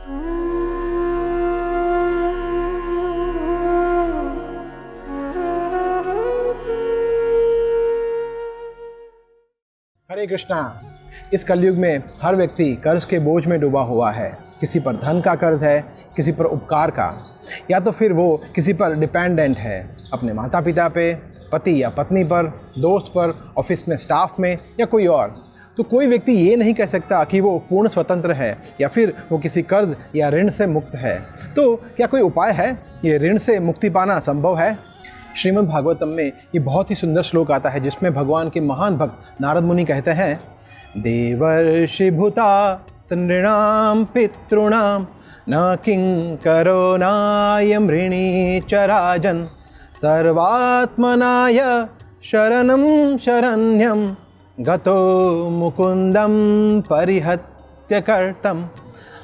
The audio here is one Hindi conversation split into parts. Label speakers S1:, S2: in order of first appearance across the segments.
S1: हरे कृष्णा। इस कलयुग में हर व्यक्ति कर्ज के बोझ में डूबा हुआ है। किसी पर धन का कर्ज है, किसी पर उपकार का, या तो फिर वो किसी पर डिपेंडेंट है, अपने माता पिता पे, पति या पत्नी पर, दोस्त पर, ऑफिस में स्टाफ में या कोई और। तो कोई व्यक्ति ये नहीं कह सकता कि वो पूर्ण स्वतंत्र है या फिर वो किसी कर्ज या ऋण से मुक्त है। तो क्या कोई उपाय है? ये ऋण से मुक्ति पाना संभव है? श्रीमद् भागवतम में ये बहुत ही सुंदर श्लोक आता है जिसमें भगवान के महान भक्त नारद मुनि कहते हैं, देवर्षि भूता नृणाम पितॄणाम न किंकरो नायम ऋणी च राजन सर्वात्मनाय शरणं शरण्यं गतो मुकुंदम परिहत्य कर्तम।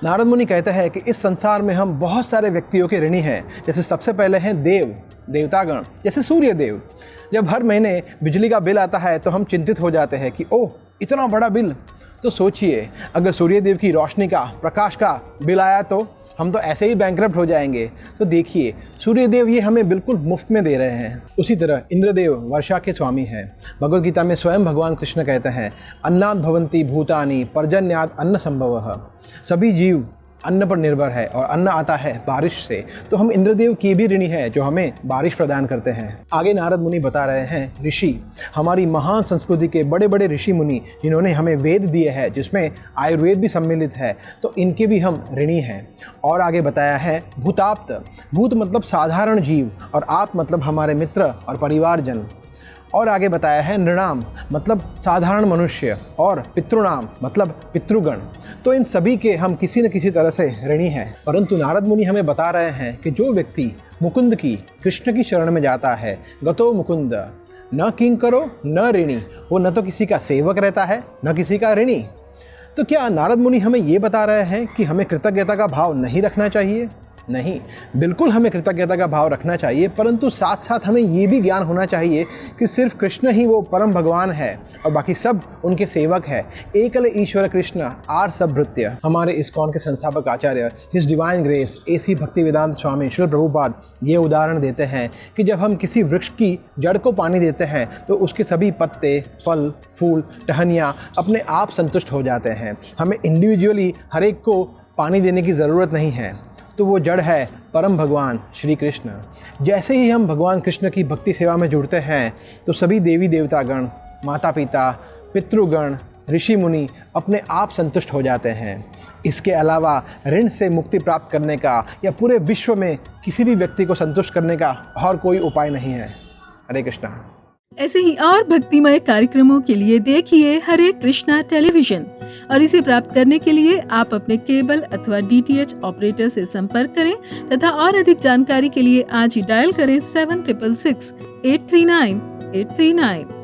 S1: नारद मुनि कहते हैं कि इस संसार में हम बहुत सारे व्यक्तियों के ऋणी हैं। जैसे सबसे पहले हैं देवतागण, जैसे सूर्य देव। जब हर महीने बिजली का बिल आता है तो हम चिंतित हो जाते हैं कि ओह इतना बड़ा बिल। तो सोचिए, अगर सूर्य देव की रोशनी का, प्रकाश का बिल आया तो हम तो ऐसे ही बैंकरप्ट हो जाएंगे। तो देखिए, सूर्य देव ये हमें बिल्कुल मुफ्त में दे रहे हैं। उसी तरह इंद्रदेव वर्षा के स्वामी हैं। भगवद गीता में स्वयं भगवान कृष्ण कहते हैं, अन्नाद भवन्ति भूतानि पर्जन्याद अन्न संभवः। सभी जीव अन्न पर निर्भर है और अन्न आता है बारिश से। तो हम इंद्रदेव की भी ऋणी है जो हमें बारिश प्रदान करते हैं। आगे नारद मुनि बता रहे हैं, ऋषि, हमारी महान संस्कृति के बड़े बड़े ऋषि मुनि जिन्होंने हमें वेद दिए हैं, जिसमें आयुर्वेद भी सम्मिलित है, तो इनके भी हम ऋणी हैं। और आगे बताया है, भूताप्त, भूत मतलब साधारण जीव और आप मतलब हमारे मित्र और परिवारजन। और आगे बताया है, नृणाम मतलब साधारण मनुष्य और पितृणाम मतलब पितृगण। तो इन सभी के हम किसी न किसी तरह से ऋणी हैं। परंतु नारद मुनि हमें बता रहे हैं कि जो व्यक्ति मुकुंद की, कृष्ण की शरण में जाता है, गतो मुकुंद न किंकरो न ऋणी, वो न तो किसी का सेवक रहता है न किसी का ऋणी। तो क्या नारद मुनि हमें ये बता रहे हैं कि हमें कृतज्ञता का भाव नहीं रखना चाहिए? नहीं, बिल्कुल हमें कृतज्ञता का भाव रखना चाहिए, परंतु साथ साथ हमें ये भी ज्ञान होना चाहिए कि सिर्फ कृष्ण ही वो परम भगवान है और बाकी सब उनके सेवक है। एकल ईश्वर कृष्ण आर सब भृत्य। हमारे इस्कॉन के संस्थापक Acharya his divine grace AC Bhaktivedanta Swami Srila Prabhupada ये उदाहरण देते हैं कि जब हम किसी वृक्ष की जड़ को पानी देते हैं तो उसके सभी पत्ते, फल, फूल, टहनियाँ अपने आप संतुष्ट हो जाते हैं। हमें इंडिविजुअली हर एक को पानी देने की ज़रूरत नहीं है। तो वो जड़ है परम भगवान श्री कृष्ण। जैसे ही हम भगवान कृष्ण की भक्ति सेवा में जुड़ते हैं तो सभी देवी देवतागण, माता पिता, पितृगण, ऋषि मुनि अपने आप संतुष्ट हो जाते हैं। इसके अलावा ऋण से मुक्ति प्राप्त करने का या पूरे विश्व में किसी भी व्यक्ति को संतुष्ट करने का और कोई उपाय नहीं है। हरे कृष्णा।
S2: ऐसे ही और भक्तिमय कार्यक्रमों के लिए देखिए हरे कृष्णा टेलीविजन और इसे प्राप्त करने के लिए आप अपने केबल अथवा DTH ऑपरेटर से संपर्क करें तथा और अधिक जानकारी के लिए आज ही डायल करें 7666 839 839।